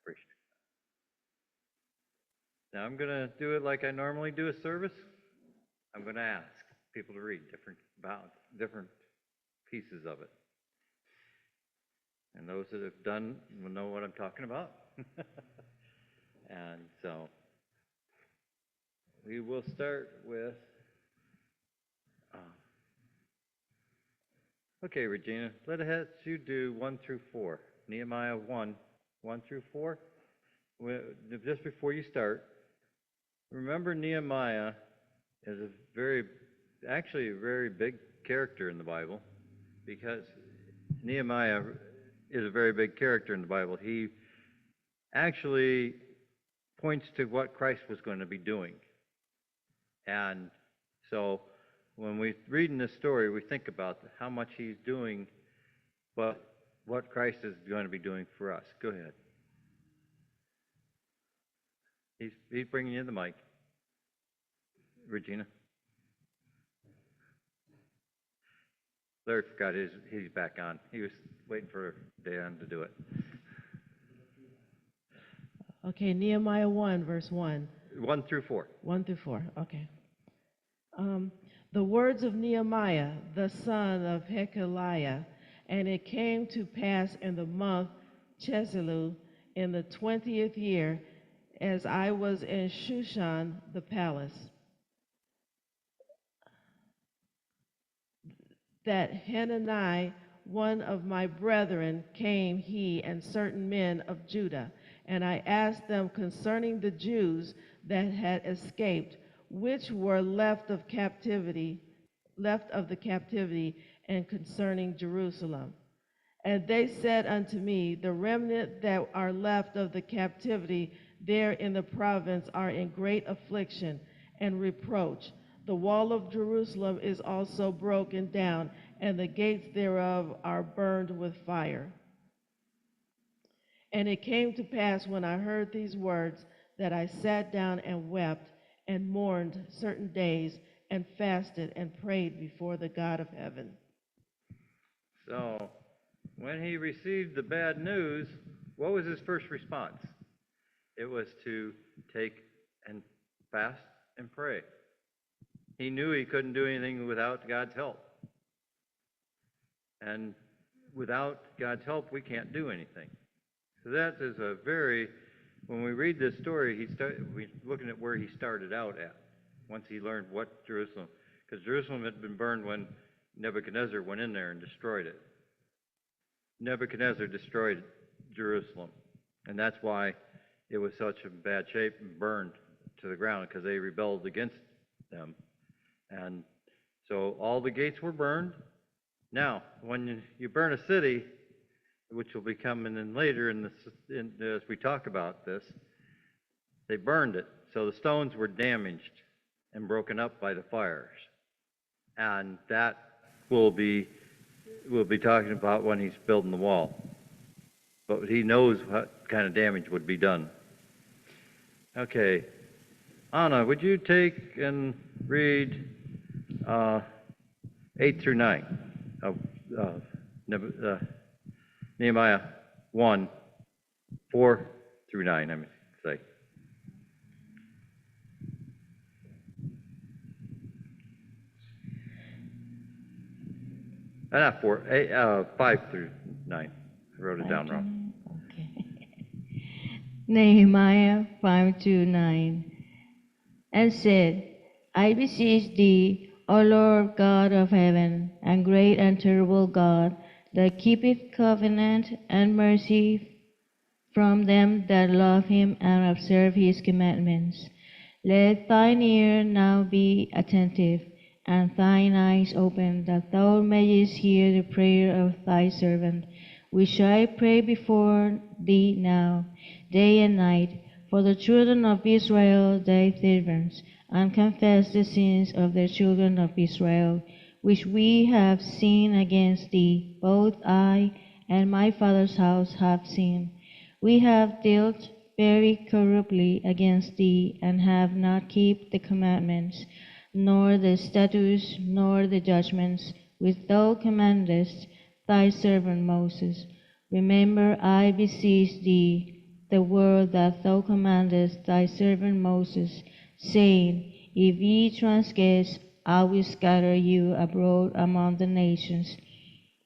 Appreciate it. Now I'm going to do it like I normally do a service. I'm going to ask people to read different pieces of it. And those that have done will know what I'm talking about. And so we will start with, okay, Regina, let you do 1 through 4. Nehemiah 1 through 4. Just before you start, remember Nehemiah is actually a very big character in the Bible, because Nehemiah is a very big character in the Bible. He actually points to what Christ was going to be doing. And so when we read in this story, we think about how much he's doing, but what Christ is going to be doing for us. Go ahead. He's bringing you the mic. Regina. Larry forgot he's back on. He was waiting for Dan to do it. Okay, Nehemiah 1, verse 1. 1 through 4. 1 through 4, okay. The words of Nehemiah, the son of Hekeliah, and it came to pass in the month Chisleu, in the 20th year, as I was in Shushan the palace, that Hanani, one of my brethren, came, he and certain men of Judah, and I asked them concerning the Jews that had escaped, which were left of the captivity, and concerning Jerusalem. And they said unto me, the remnant that are left of the captivity there in the province are in great affliction and reproach. The wall of Jerusalem is also broken down, and the gates thereof are burned with fire. And it came to pass, when I heard these words, that I sat down and wept and mourned certain days and fasted and prayed before the God of heaven. So, when he received the bad news, what was his first response? It was to take and fast and pray. He knew he couldn't do anything without God's help. And without God's help, we can't do anything. So that is when we read this story, we're looking at where he started out at, once he learned what Jerusalem, because Jerusalem had been burned when Nebuchadnezzar went in there and destroyed it. Nebuchadnezzar destroyed Jerusalem, and that's why it was such a bad shape and burned to the ground, because they rebelled against them. And so all the gates were burned. Now, when you burn a city, which will be coming in later as we talk about this, they burned it. So the stones were damaged and broken up by the fires. And that we'll be talking about when he's building the wall. But he knows what kind of damage would be done. Okay. Anna, would you take and read 8 through 9 of Nehemiah 1, 4 through 9, I mean to say. Not 4, 5 through 9. I wrote it down wrong. Okay. Nehemiah 5 to 9. And said, I beseech thee, O Lord God of heaven, and great and terrible God, that keepeth covenant and mercy from them that love him and observe his commandments. Let thine ear now be attentive, and thine eyes open, that thou mayest hear the prayer of thy servant, which I pray before thee now, day and night, for the children of Israel thy servants, and confess the sins of the children of Israel, which we have sinned against thee. Both I and my father's house have sinned. We have dealt very corruptly against thee, and have not kept the commandments, nor the statutes, nor the judgments, which thou commandest thy servant Moses. Remember, I beseech thee, the word that thou commandest thy servant Moses, saying, If ye transgress, I will scatter you abroad among the nations.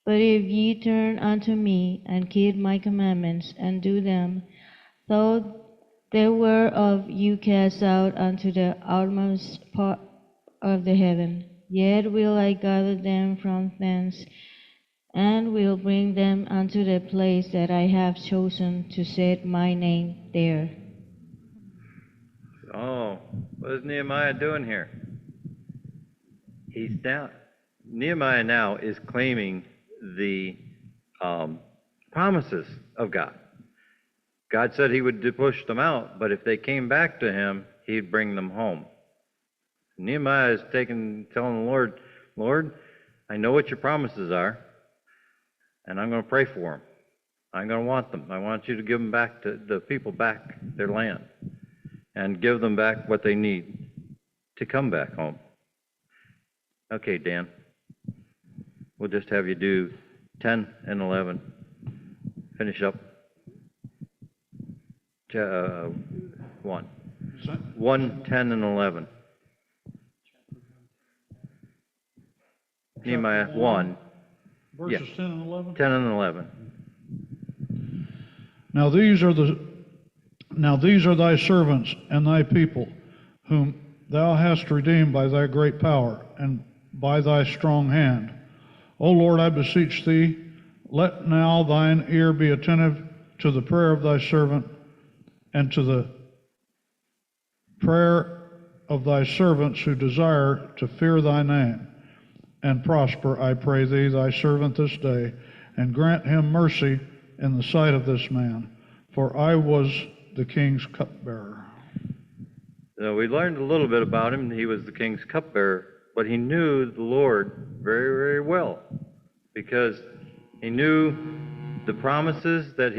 But if ye turn unto me, and keep my commandments, and do them, though there were of you cast out unto the uttermost part of the heaven, yet will I gather them from thence, and will bring them unto the place that I have chosen to set my name there. Oh, what is Nehemiah doing here? Nehemiah now is claiming the promises of God. God said he would push them out, but if they came back to him, he'd bring them home. Nehemiah is telling the Lord, Lord, I know what your promises are, and I'm going to pray for them. I'm going to want them. I want you to give them back to the people back their land and give them back what they need to come back home. Okay, Dan, we'll just have you do 10 and 11. Finish up. 1. 1, 10, and 11. Nehemiah 1. Verses 10 and 11? 10 and 11. Now these are thy servants and thy people, whom thou hast redeemed by thy great power and by thy strong hand. O Lord, I beseech thee, let now thine ear be attentive to the prayer of thy servant and to the prayer of thy servants who desire to fear thy name, and prosper, I pray thee, thy servant this day, and grant him mercy in the sight of this man, for I was the king's cupbearer. So we learned a little bit about him. He was the king's cupbearer, but he knew the Lord very, very well, because he knew the promises that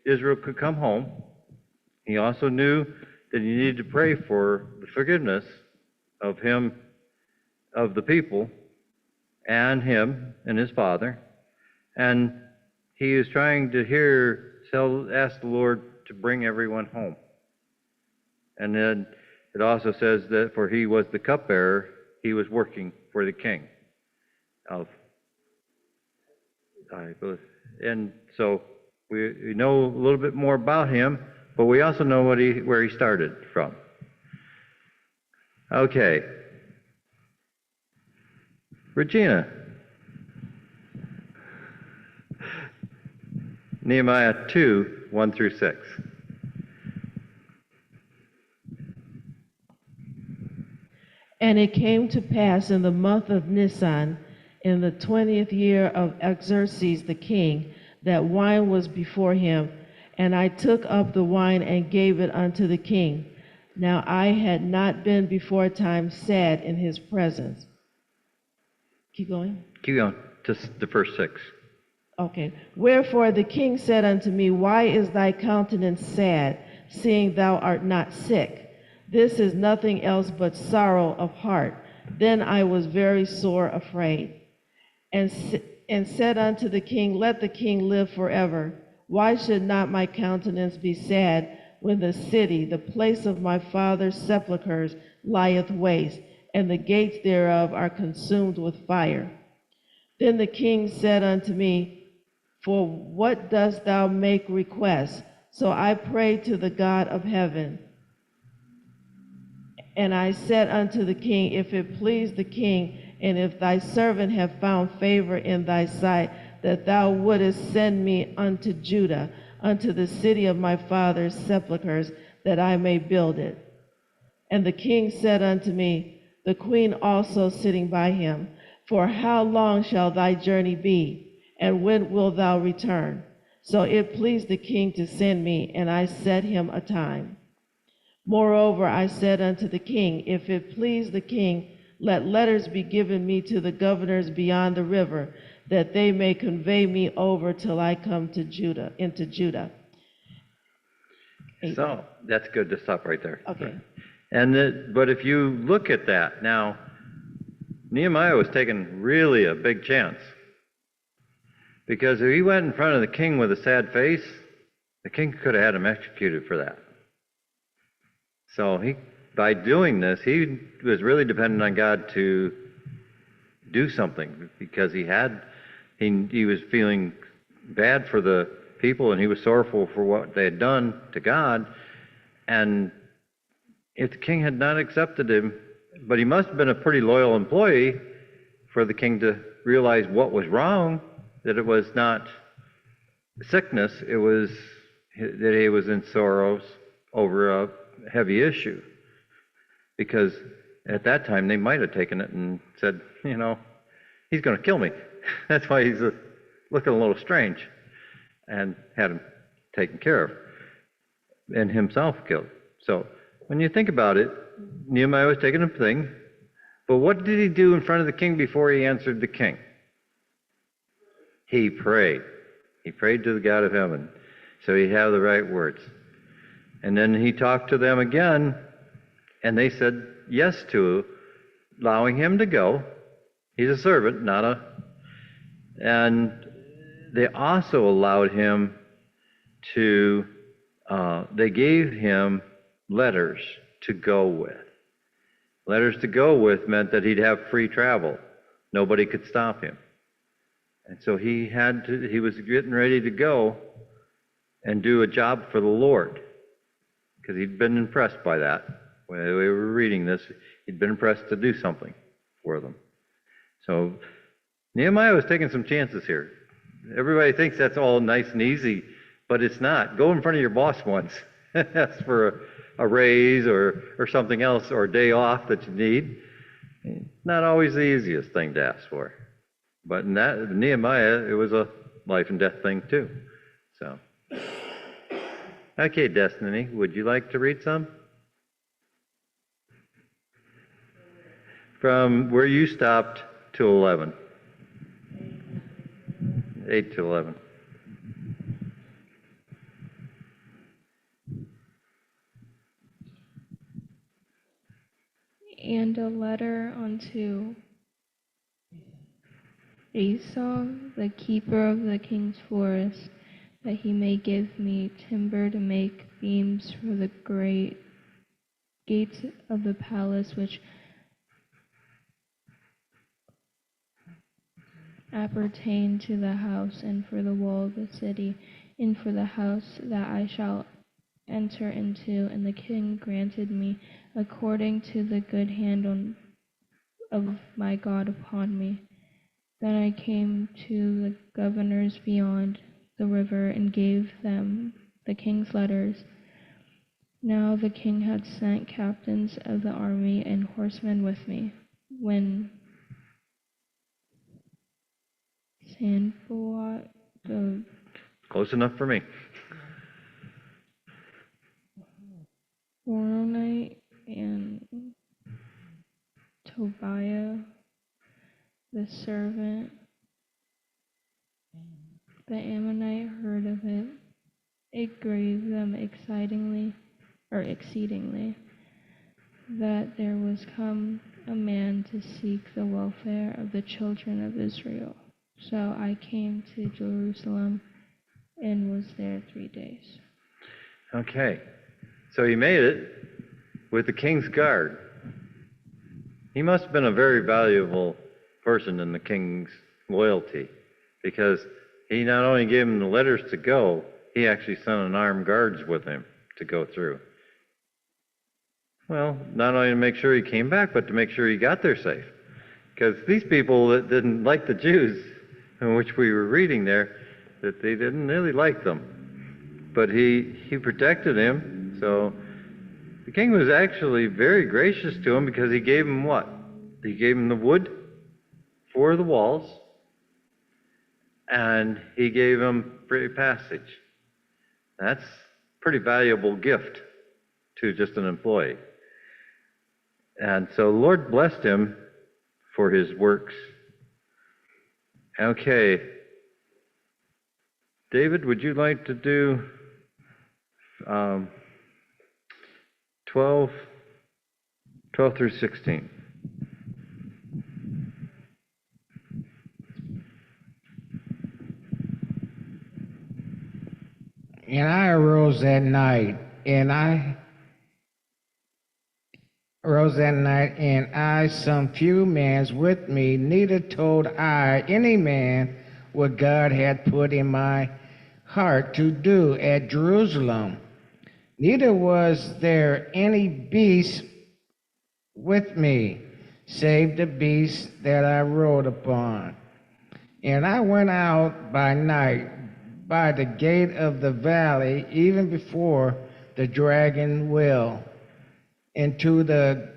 Israel could come home. He also knew that he needed to pray for the forgiveness of the people, and him and his father. And he is trying to ask the Lord to bring everyone home. And then it also says that for he was the cupbearer, he was working for the king. And so we know a little bit more about him, but we also know where he started from. Okay. Regina. Nehemiah 2, 1 through 6. And it came to pass in the month of Nisan, in the 20th year of Xerxes the king, that wine was before him, and I took up the wine and gave it unto the king. Now I had not been before time sad in his presence. Keep going. Keep going. Just the first 6. Okay. Wherefore the king said unto me, Why is thy countenance sad, seeing thou art not sick? This is nothing else but sorrow of heart. Then I was very sore afraid, and said unto the king, Let the king live forever. Why should not my countenance be sad, when the city, the place of my father's sepulchres, lieth waste, and the gates thereof are consumed with fire? Then the king said unto me, For what dost thou make request? So I prayed to the God of heaven. And I said unto the king, If it please the king, and if thy servant have found favor in thy sight, that thou wouldest send me unto Judah, unto the city of my father's sepulchres, that I may build it. And the king said unto me, the queen also sitting by him, For how long shall thy journey be, and when wilt thou return? So it pleased the king to send me, and I set him a time. Moreover, I said unto the king, If it please the king, let letters be given me to the governors beyond the river, that they may convey me over till I come to Judah, into Judah. So that's good to stop right there. Okay. But if you look at that now, Nehemiah was taking really a big chance, because if he went in front of the king with a sad face, the king could have had him executed for that. So by doing this, he was really dependent on God to do something, because he was feeling bad for the people, and he was sorrowful for what they had done to God. And if the king had not accepted him, but he must have been a pretty loyal employee for the king to realize what was wrong, that it was not sickness, it was that he was in sorrows over a heavy issue. Because at that time they might have taken it and said, he's going to kill me. That's why he's looking a little strange, and had him taken care of and himself killed. So when you think about it, Nehemiah was taking a thing, but what did he do in front of the king before he answered the king? He prayed. He prayed to the God of heaven, so he'd have the right words. And then he talked to them again, and they said yes to allowing him to go. He's a servant, and they also allowed him to, they gave him letters to go with. Letters to go with meant that he'd have free travel. Nobody could stop him. And so he was getting ready to go and do a job for the Lord, because he'd been impressed by that. When we were reading this, he'd been impressed to do something for them. So Nehemiah was taking some chances here. Everybody thinks that's all nice and easy, but it's not. Go in front of your boss once. Ask for a raise or something else, or a day off that you need. Not always the easiest thing to ask for. But in that, Nehemiah, it was a life and death thing too. So, okay, Destiny, would you like to read some? From where you stopped to 11. 8 to 11. And a letter unto Esau, the keeper of the king's forest, that he may give me timber to make beams for the great gates of the palace, which appertain to the house, and for the wall of the city, and for the house that I shall enter into. And the king granted me according to the good hand of my God upon me. Then I came to the governors beyond the river, and gave them the king's letters. Now the king had sent captains of the army and horsemen with me. When Sanballat, the Close enough for me. Horonite, and Tobiah, the servant, the Ammonite, heard of it, it grieved them exceedingly, that there was come a man to seek the welfare of the children of Israel. So I came to Jerusalem and was there 3 days. Okay. So he made it with the king's guard. He must have been a very valuable person in the king's loyalty, because he not only gave him the letters to go, he actually sent an armed guards with him to go through. Well, not only to make sure he came back, but to make sure he got there safe. Because these people that didn't like the Jews, in which we were reading there, that they didn't really like them. But he protected him, so the king was actually very gracious to him, because he gave him what? He gave him the wood for the walls, and he gave him free passage. That's a pretty valuable gift to just an employee. And so the Lord blessed him for his works. Okay. David, would you like to do 12 through 16? And I arose that night, and some few men with me, neither told I any man what God had put in my heart to do at Jerusalem. Neither was there any beast with me, save the beast that I rode upon. And I went out by night by the gate of the valley, even before the dragon well, into the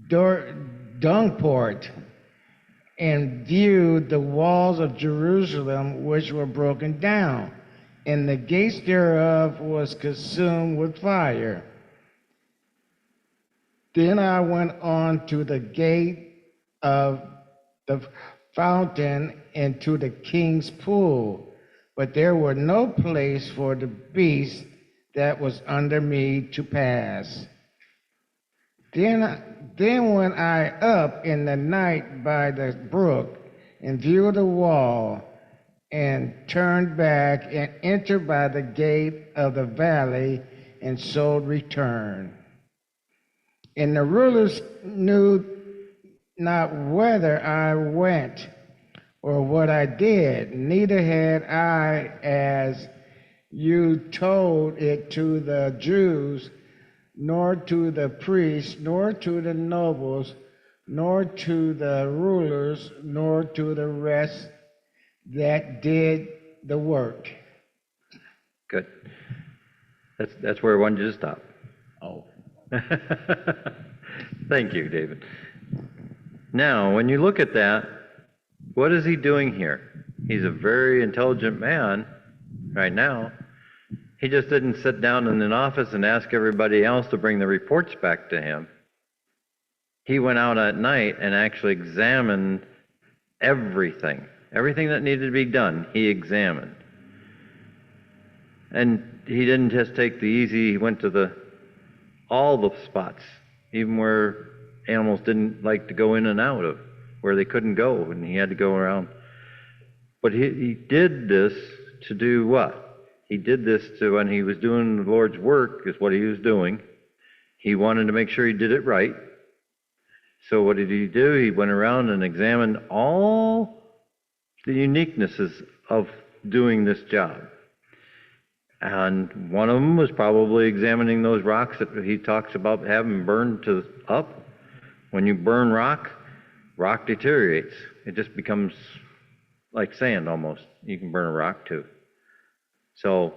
dung port, and viewed the walls of Jerusalem, which were broken down, and the gates thereof was consumed with fire. Then I went on to the gate of the fountain and to the king's pool, but there were no place for the beast that was under me to pass. Then went I up in the night by the brook, and viewed the wall, and turned back, and entered by the gate of the valley, and so returned. And the rulers knew not whither I went, or what I did, neither had I, as you told it to the Jews, nor to the priests, nor to the nobles, nor to the rulers, nor to the rest that did the work. Good. That's where I wanted you to stop. Oh. Thank you, David. Now, when you look at that, what is he doing here? He's a very intelligent man right now. He just didn't sit down in an office and ask everybody else to bring the reports back to him. He went out at night and actually examined everything. Everything that needed to be done, he examined. And he didn't just take the easy, he went to all the spots, even where animals didn't like to go in and out of, where they couldn't go, and he had to go around. But he did this to do what? He did this to, when he was doing the Lord's work, is what he was doing. He wanted to make sure he did it right. So what did he do? He went around and examined all the uniquenesses of doing this job. And one of them was probably examining those rocks that he talks about having burned up. When you burn rock deteriorates. It just becomes like sand almost. You can burn a rock too. So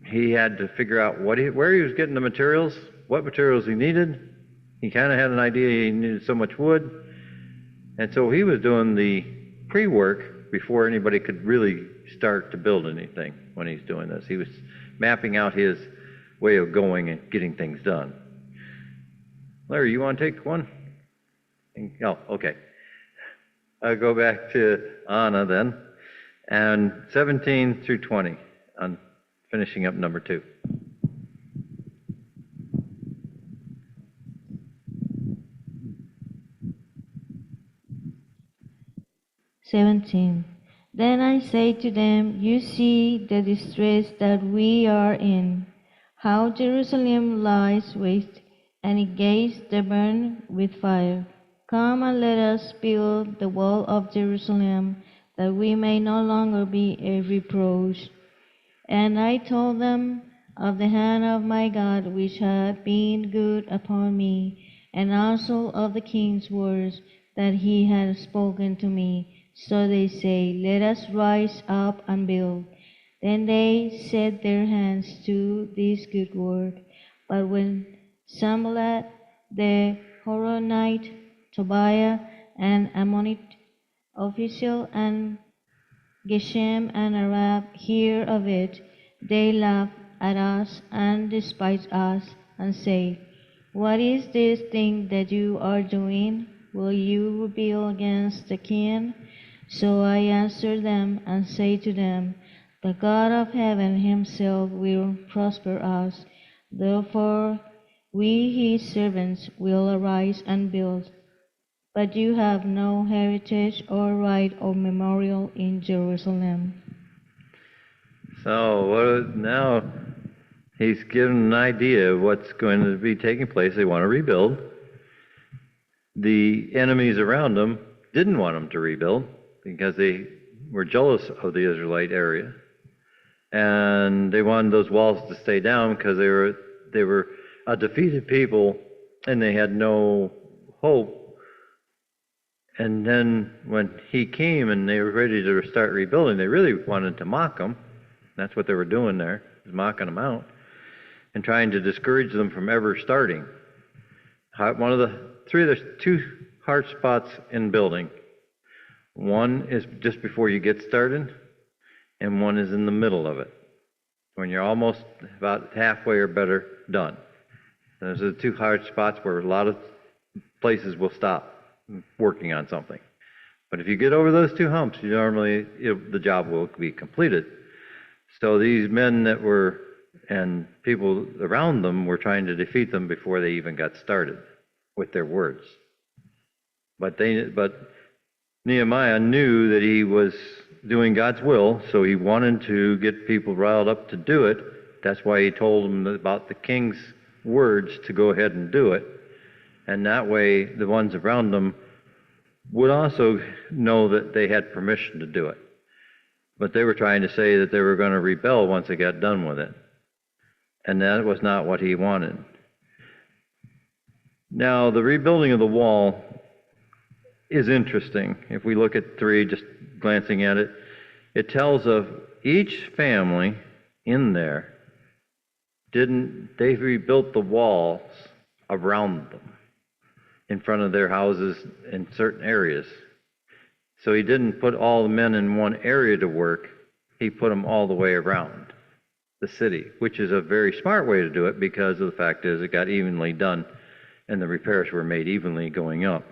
he had to figure out where he was getting the materials, what materials he needed. He kind of had an idea he needed so much wood. And so he was doing the pre-work before anybody could really start to build anything when he's doing this. He was mapping out his way of going and getting things done. Larry, you want to take one? Oh, okay. I'll go back to Anna then. And 17 through 20 on finishing up number 2. Then I say to them, you see the distress that we are in, how Jerusalem lies waste, and its gates burned with fire. Come and let us build the wall of Jerusalem, that we may no longer be a reproach. And I told them of the hand of my God, which had been good upon me, and also of the king's words that he had spoken to me. So they say, let us rise up and build. Then they set their hands to this good work. But when Sanballat the Horonite, Tobiah an Ammonite official, and Geshem an Arab hear of it, they laugh at us and despise us, and say, what is this thing that you are doing? Will you rebel against the king? So I answer them and say to them, the God of heaven himself will prosper us. Therefore we his servants will arise and build. But you have no heritage or right or memorial in Jerusalem. So now he's given an idea of what's going to be taking place. They want to rebuild. The enemies around them didn't want them to rebuild because they were jealous of the Israelite area. And they wanted those walls to stay down because they were a defeated people and they had no hope. And then when he came and they were ready to start rebuilding, they really wanted to mock him. That's what they were doing there, was mocking him out and trying to discourage them from ever starting. There's two hard spots in building. One is just before you get started, and one is in the middle of it, when you're almost about halfway or better done. Those are the two hard spots where a lot of places will stop working on something. But if you get over those two humps, the job will be completed. So these men and people around them were trying to defeat them before they even got started with their words. But Nehemiah knew that he was doing God's will, so he wanted to get people riled up to do it. That's why he told them about the king's words to go ahead and do it. And that way the ones around them would also know that they had permission to do it. But they were trying to say that they were going to rebel once they got done with it. And that was not what he wanted. Now, the rebuilding of the wall is interesting. If we look at 3, just glancing at it, it tells of each family in there they rebuilt the walls around them in front of their houses in certain areas. So he didn't put all the men in one area to work, he put them all the way around the city, which is a very smart way to do it because of the fact is it got evenly done and the repairs were made evenly going up.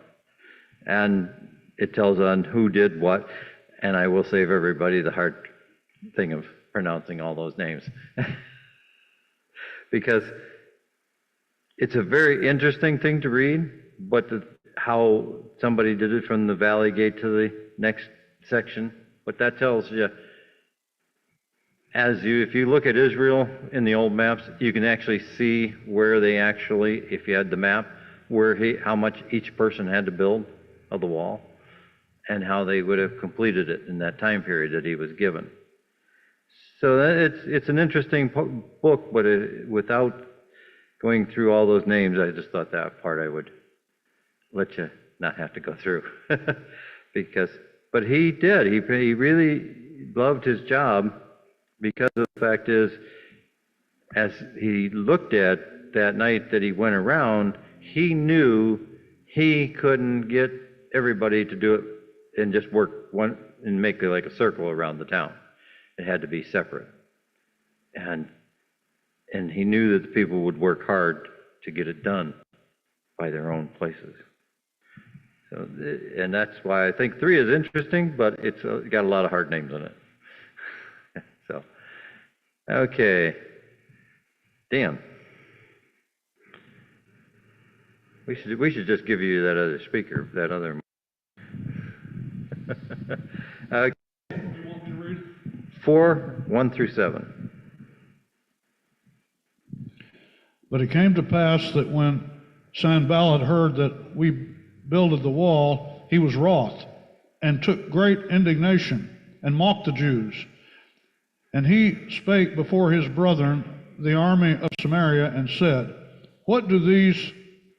And it tells on who did what, and I will save everybody the hard thing of pronouncing all those names. Because it's a very interesting thing to read, but how somebody did it from the valley gate to the next section, but that tells you, if you look at Israel in the old maps, you can actually see where they actually, if you had the map, how much each person had to build of the wall, and how they would have completed it in that time period that he was given. So it's an interesting book, but without going through all those names, I just thought that part I would let you not have to go through. But he did. He really loved his job because of the fact is, as he looked at that night that he went around, he knew he couldn't get everybody to do it and just work one and make it like a circle around the town. It had to be separate. And he knew that the people would work hard to get it done by their own places. So, and that's why I think 3 is interesting, but it's got a lot of hard names in it. So, okay. Dan. We should just give you that other speaker, that other. Okay. 4, 1 through 7. But it came to pass that when Sanballat heard that we builded the wall, he was wroth, and took great indignation, and mocked the Jews. And he spake before his brethren, the army of Samaria, and said, What do these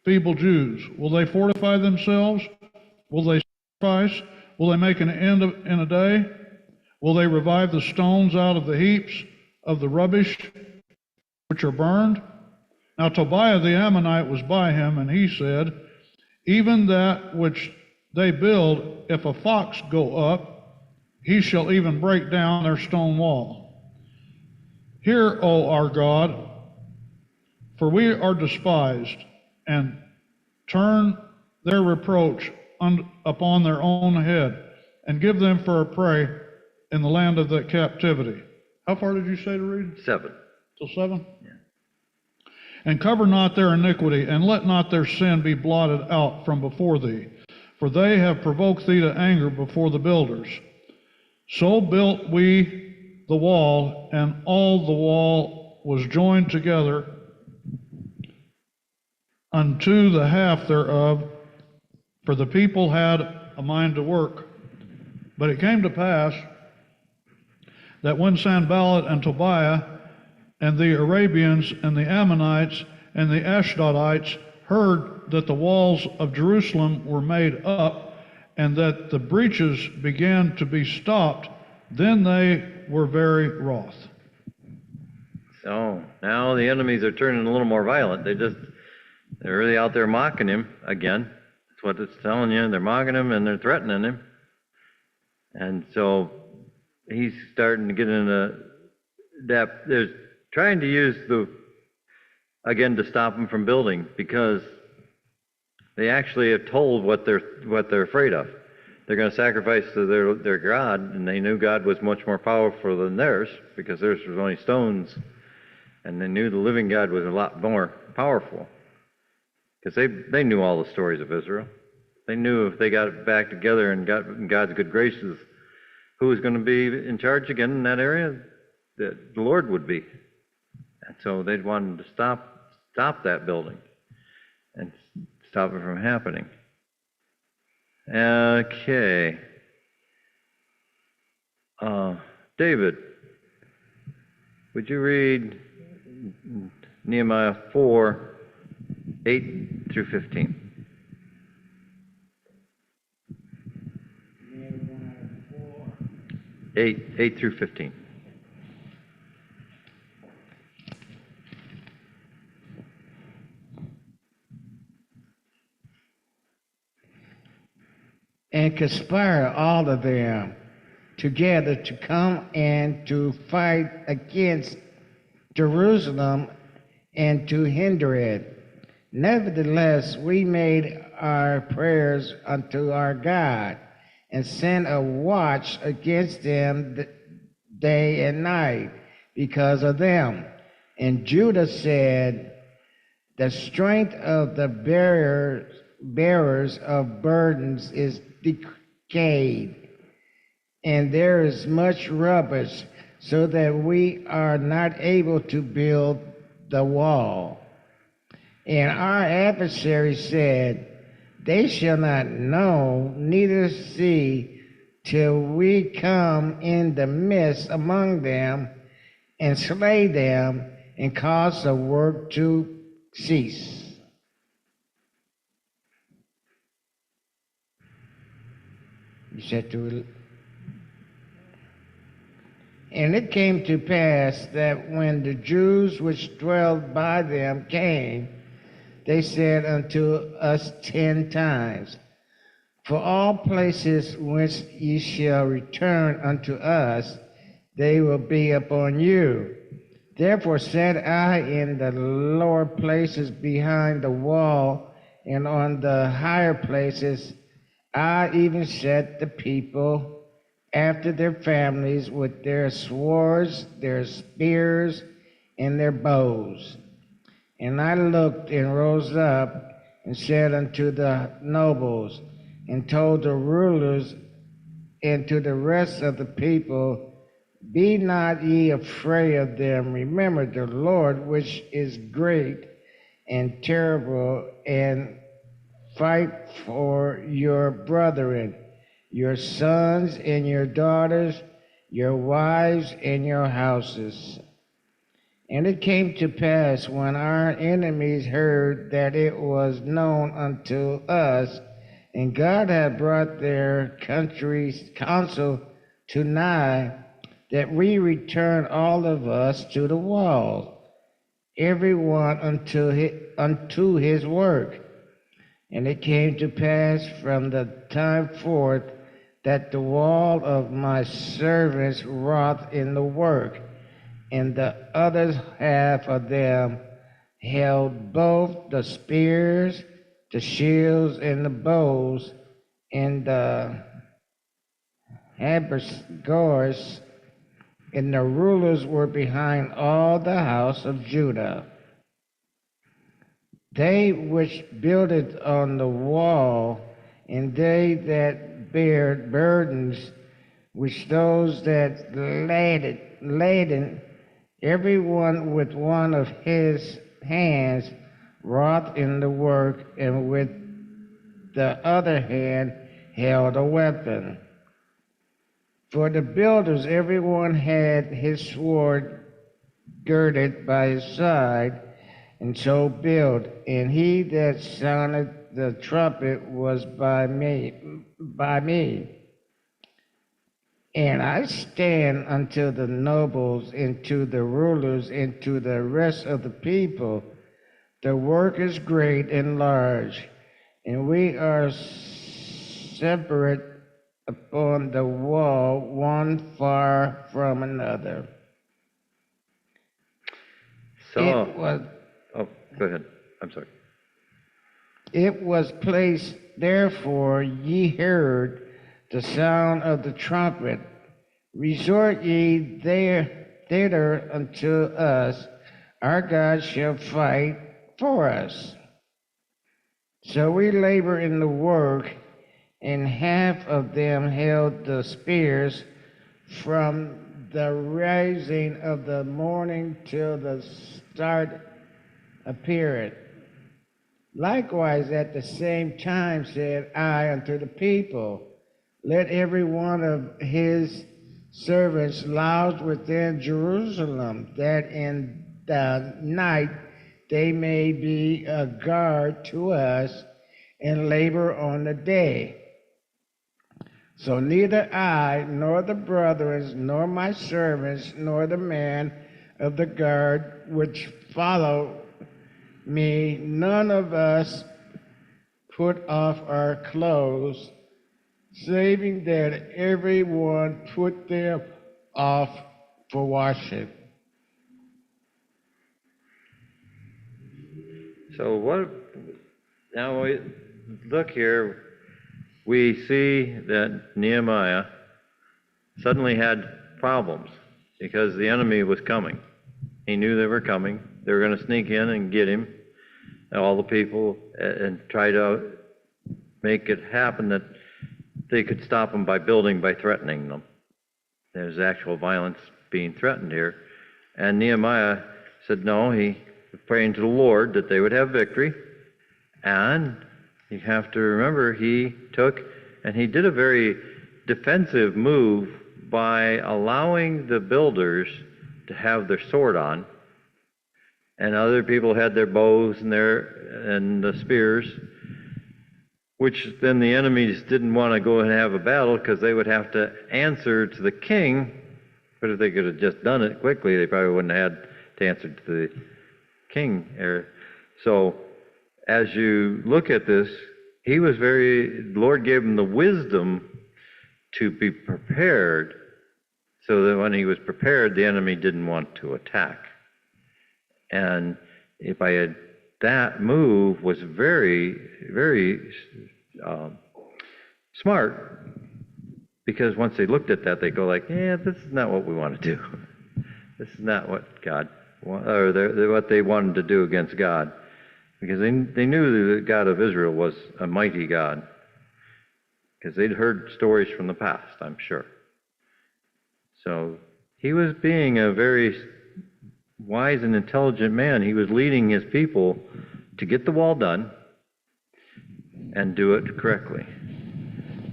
feeble Jews? Will they fortify themselves? Will they sacrifice? Will they make an end in a day? Will they revive the stones out of the heaps of the rubbish which are burned? Now Tobiah the Ammonite was by him, and he said, Even that which they build, if a fox go up, he shall even break down their stone wall. Hear, O our God, for we are despised, and turn their reproach upon their own head, and give them for a prey in the land of the captivity. How far did you say to read? 7. Till 7? Yeah. And cover not their iniquity, and let not their sin be blotted out from before thee. For they have provoked thee to anger before the builders. So built we the wall, and all the wall was joined together unto the half thereof, for the people had a mind to work. But it came to pass that when Sanballat and Tobiah and the Arabians and the Ammonites and the Ashdodites heard that the walls of Jerusalem were made up, and that the breaches began to be stopped, then they were very wroth. So now the enemies are turning a little more violent. They're really out there mocking him again. That's what it's telling you. They're mocking him and they're threatening him. And so he's starting to get into depth. They're trying to use again to stop him from building, because they actually have told what they're afraid of. They're going to sacrifice to their God, and they knew God was much more powerful than theirs, because theirs was only stones, and they knew the living God was a lot more powerful, because they knew all the stories of Israel. They knew if they got it back together and got in God's good graces, who was going to be in charge again in that area? That the Lord would be. And so they wanted to stop that building and stop it from happening. Okay. David, would you read Nehemiah 4, 8 through 15? 8 through 15. And conspire all of them together to come and to fight against Jerusalem and to hinder it. Nevertheless, we made our prayers unto our God, and sent a watch against them day and night because of them. And Judah said, the strength of the bearers of burdens is decayed, and there is much rubbish, so that we are not able to build the wall. And our adversary said, they shall not know, neither see, till we come in the midst among them, and slay them, and cause the work to cease. You said to. And it came to pass that when the Jews which dwelled by them came, they said unto us 10 times, for all places whence ye shall return unto us, they will be upon you. Therefore said I in the lower places behind the wall, and on the higher places, I even set the people after their families with their swords, their spears, and their bows. And I looked and rose up and said unto the nobles, and told the rulers and to the rest of the people, be not ye afraid of them. Remember the Lord, which is great and terrible, and fight for your brethren, your sons and your daughters, your wives and your houses. And it came to pass, when our enemies heard that it was known unto us, and God had brought their country's counsel to nigh, that we returned all of us to the wall, every one unto his work. And it came to pass from the time forth that the wall of my servants wrought in the work, and the other half of them held both the spears, the shields, and the bows, and the habergeons, and the rulers were behind all the house of Judah. They which builded on the wall, and they that bare burdens, which those that laden, everyone with one of his hands wrought in the work, and with the other hand held a weapon. For the builders, everyone had his sword girded by his side, and so built. And he that sounded the trumpet was by me. And I stand unto the nobles, and to the rulers, and to the rest of the people. The work is great and large, and we are separate upon the wall, one far from another. So, It go ahead. I'm sorry. It was placed, therefore ye heard the sound of the trumpet. Resort ye thither unto us, our God shall fight for us. So we labor in the work, and half of them held the spears from the rising of the morning till the start appeared. Likewise, at the same time said I unto the people, let every one of his servants lodge within Jerusalem, that in the night they may be a guard to us and labor on the day. So neither I, nor the brethren, nor my servants, nor the man of the guard which follow me, none of us put off our clothes, saving that every one put them off for washing. So now we look here, we see that Nehemiah suddenly had problems because the enemy was coming. He knew they were coming. They were going to sneak in and get him, and all the people, and try to make it happen that they could stop them by threatening them. There's actual violence being threatened here. And Nehemiah said no, he was praying to the Lord that they would have victory. And you have to remember, he did a very defensive move by allowing the builders to have their sword on, and other people had their bows and the spears, which then the enemies didn't want to go and have a battle because they would have to answer to the king. But if they could have just done it quickly, they probably wouldn't have had to answer to the king. So as you look at this, the Lord gave him the wisdom to be prepared, so that when he was prepared, the enemy didn't want to attack. And that move was very, very smart, because once they looked at that, they go like, yeah, this is not what we want to do. This is not what God, or what they wanted to do against God, because they knew the God of Israel was a mighty God, because they'd heard stories from the past, I'm sure. So he was being a very wise and intelligent man. He was leading his people to get the wall done and do it correctly.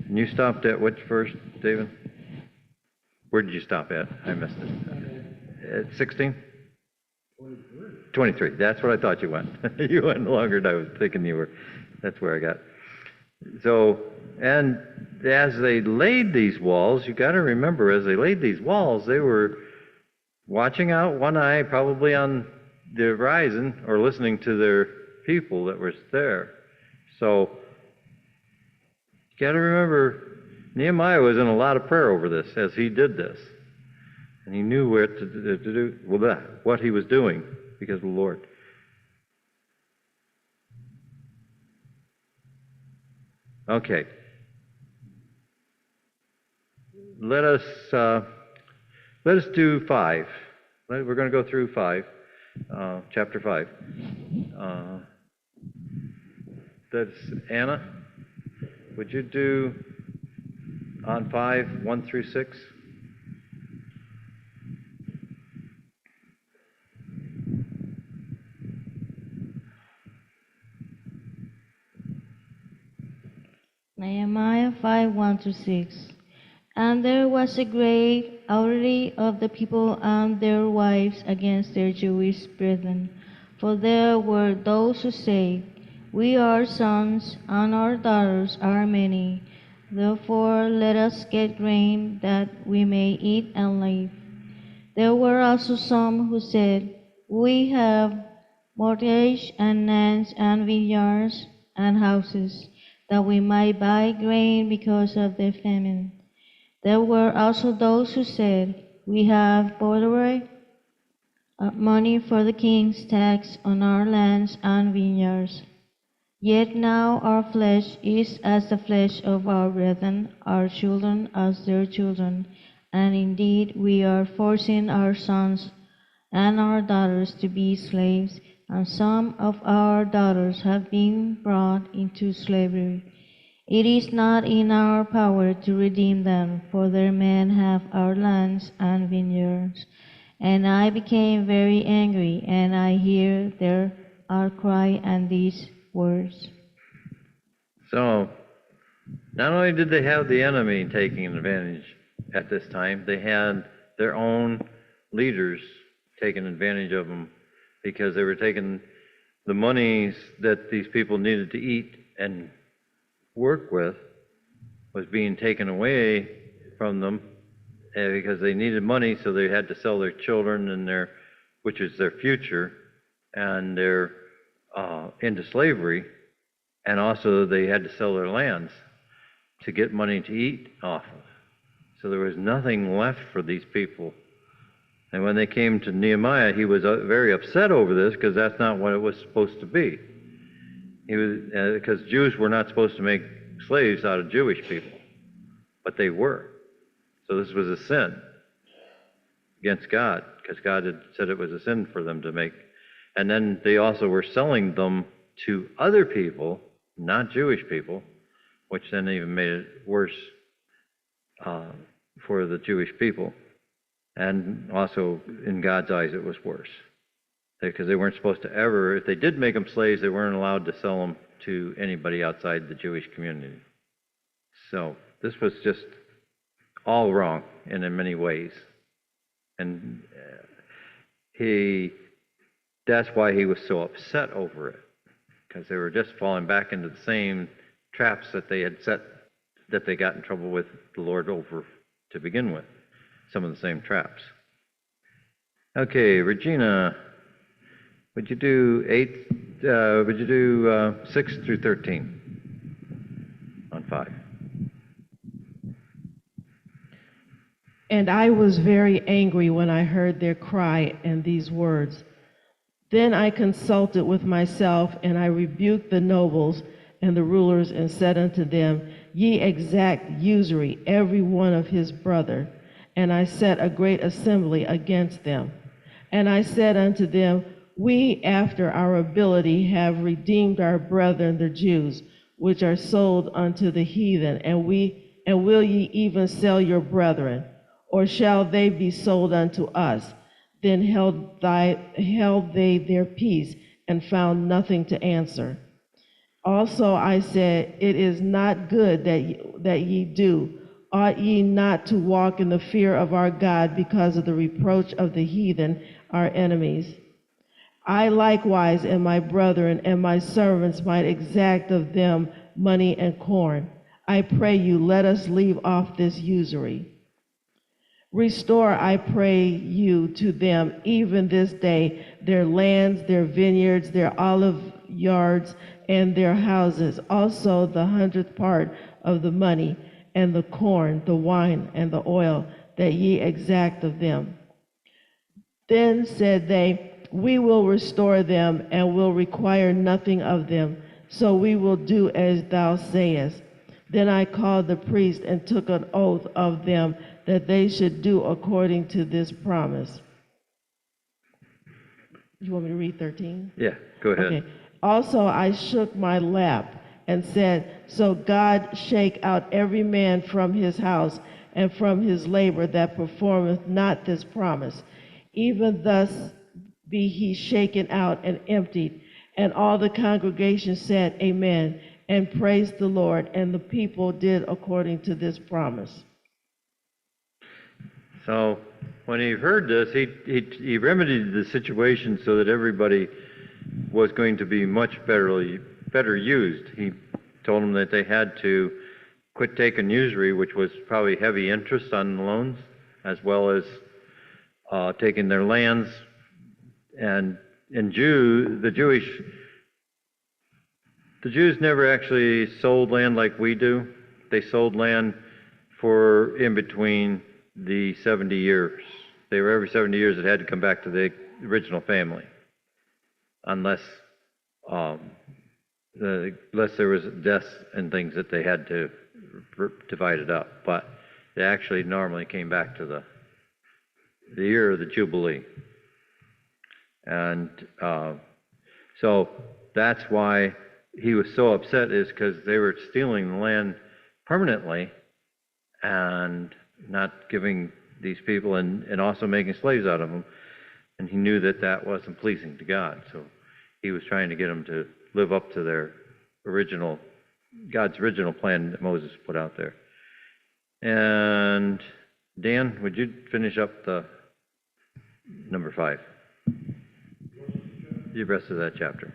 And you stopped at which verse, David? Where did you stop at? I missed it. At 16? 23. That's what I thought you went. You went longer than I was thinking you were. That's where I got. So, and as they laid these walls, you got to remember, as they laid these walls, they were watching out, one eye probably on the horizon, or listening to their people that was there. So, you got to remember, Nehemiah was in a lot of prayer over this as he did this. And he knew what to do, what he was doing, because of the Lord. Okay. Let us do 5. We're going to go through 5, chapter 5. That's Anna. Would you do on 5, 1 through 6? Nehemiah 5:1-6. And there was a great outrage of the people and their wives against their Jewish brethren. For there were those who said, We are sons, and our daughters are many. Therefore let us get grain, that we may eat and live. There were also some who said, We have mortgages and lands and vineyards and houses, that we might buy grain because of the famine. There were also those who said, We have borrowed money for the king's tax on our lands and vineyards. Yet now our flesh is as the flesh of our brethren, our children as their children, and indeed we are forcing our sons and our daughters to be slaves, and some of our daughters have been brought into slavery. It is not in our power to redeem them, for their men have our lands and vineyards. And I became very angry, and I hear their outcry and these words. So, not only did they have the enemy taking advantage at this time, they had their own leaders taking advantage of them, because they were taking the monies that these people needed to eat and work with was being taken away from them, because they needed money, so they had to sell their children and which is their future, and they're into slavery, and also they had to sell their lands to get money to eat off of. So there was nothing left for these people. And when they came to Nehemiah, he was very upset over this, because that's not what it was supposed to be. He was, because Jews were not supposed to make slaves out of Jewish people, but they were. So this was a sin against God, because God had said it was a sin for them to make. And then they also were selling them to other people, not Jewish people, which then even made it worse for the Jewish people. And also, in God's eyes, it was worse, because they weren't supposed to ever, if they did make them slaves, they weren't allowed to sell them to anybody outside the Jewish community. So this was just all wrong and in many ways. And that's why he was so upset over it, because they were just falling back into the same traps that they had set, that they got in trouble with the Lord over to begin with. Some of the same traps. Okay, Regina, would you do 6 through 13 on 5? And I was very angry when I heard their cry and these words. Then I consulted with myself, and I rebuked the nobles and the rulers, and said unto them, Ye exact usury, every one of his brother. And I set a great assembly against them. And I said unto them, We, after our ability, have redeemed our brethren the Jews, which are sold unto the heathen, and will ye even sell your brethren? Or shall they be sold unto us? Then held they their peace, and found nothing to answer. Also I said, It is not good that ye do. Ought ye not to walk in the fear of our God because of the reproach of the heathen, our enemies? I likewise and my brethren and my servants might exact of them money and corn. I pray you, let us leave off this usury. Restore, I pray you, to them even this day their lands, their vineyards, their olive yards, and their houses, also the 100th part of the money, and the corn, the wine, and the oil, that ye exact of them. Then said they, We will restore them, and will require nothing of them, so we will do as thou sayest. Then I called the priest, and took an oath of them, that they should do according to this promise. You want me to read 13? Yeah, go ahead. Okay. Also I shook my lap, and said, So God shake out every man from his house and from his labor that performeth not this promise. Even thus be he shaken out and emptied. And all the congregation said, Amen. and praised the Lord, and the people did according to this promise. So when he heard this, he remedied the situation so that everybody was going to be much better used. He told them that they had to quit taking usury, which was probably heavy interest on the loans, as well as taking their lands. And the Jews never actually sold land like we do. They sold land for in between the 70 years. They were every 70 years it had to come back to the original family, unless there was deaths and things that they had to divide it up. But they actually normally came back to the year of the Jubilee. And so that's why he was so upset, is because they were stealing the land permanently and not giving these people, and also making slaves out of them. And he knew that that wasn't pleasing to God. So he was trying to get them to live up to their God's original plan that Moses put out there. And Dan, would you finish up the number 5? The rest of that chapter.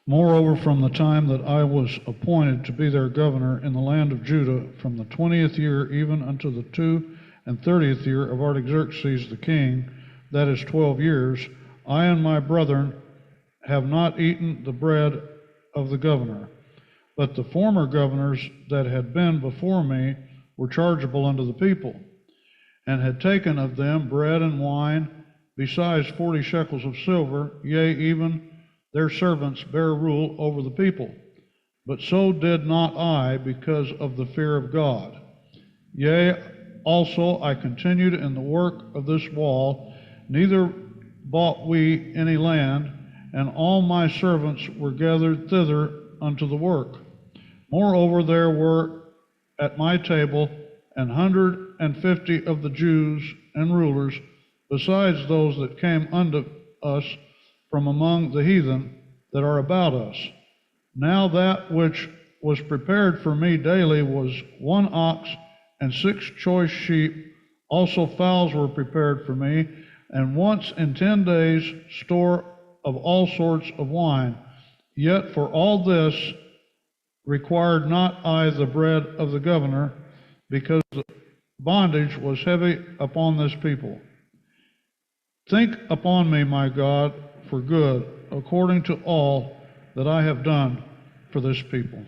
Moreover, from the time that I was appointed to be their governor in the land of Judah, from the 20th year even unto the 32nd year of Artaxerxes the king, that is 12 years, I and my brethren have not eaten the bread of the governor. But the former governors that had been before me were chargeable unto the people, and had taken of them bread and wine, besides 40 shekels of silver, yea, even their servants bare rule over the people. But so did not I, because of the fear of God. Yea, also I continued in the work of this wall, neither bought we any land, and all my servants were gathered thither unto the work. Moreover, there were at my table 150 of the Jews and rulers, besides those that came unto us from among the heathen that are about us. Now that which was prepared for me daily was 1 ox and 6 choice sheep. Also fowls were prepared for me, and once in 10 days store of all sorts of wine. Yet for all this required not I the bread of the governor, because the bondage was heavy upon this people. Think upon me, my God, for good, according to all that I have done for this people.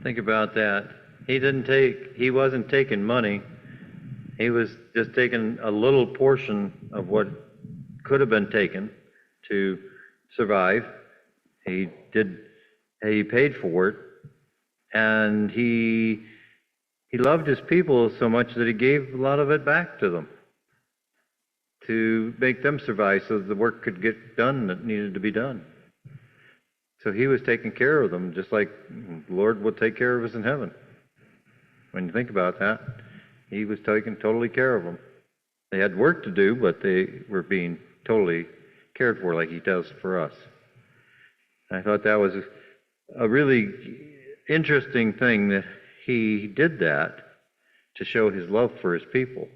Think about that. He wasn't taking money. He was just taking a little portion of what could have been taken to survive. He paid for it, and he loved his people so much that he gave a lot of it back to them to make them survive so that the work could get done that needed to be done. So he was taking care of them, just like the Lord will take care of us in heaven. When you think about that, he was taking totally care of them. They had work to do, but they were being totally cared for like he does for us. I thought that was a really interesting thing that he did that to show his love for his people,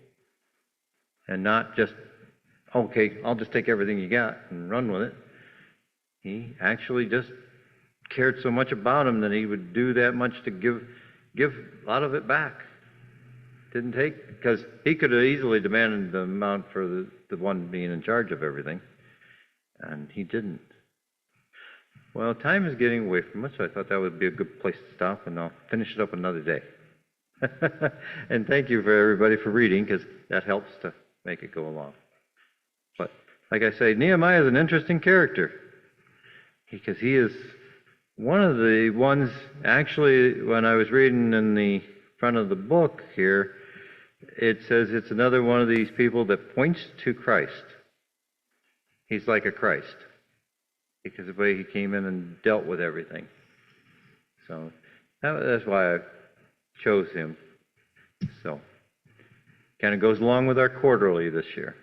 and not just, okay, I'll just take everything you got and run with it. He actually just cared so much about him that he would do that much to give a lot of it back. Didn't take, because he could have easily demanded the amount for the one being in charge of everything, and he didn't. Well, time is getting away from us, so I thought that would be a good place to stop, and I'll finish it up another day. And thank you for everybody for reading, because that helps to make it go along. But like I say, Nehemiah is an interesting character, because he is one of the ones, actually, when I was reading in the front of the book here, it says it's another one of these people that points to Christ. He's like a Christ, because of the way he came in and dealt with everything. So that's why I chose him. So kind of goes along with our quarterly this year.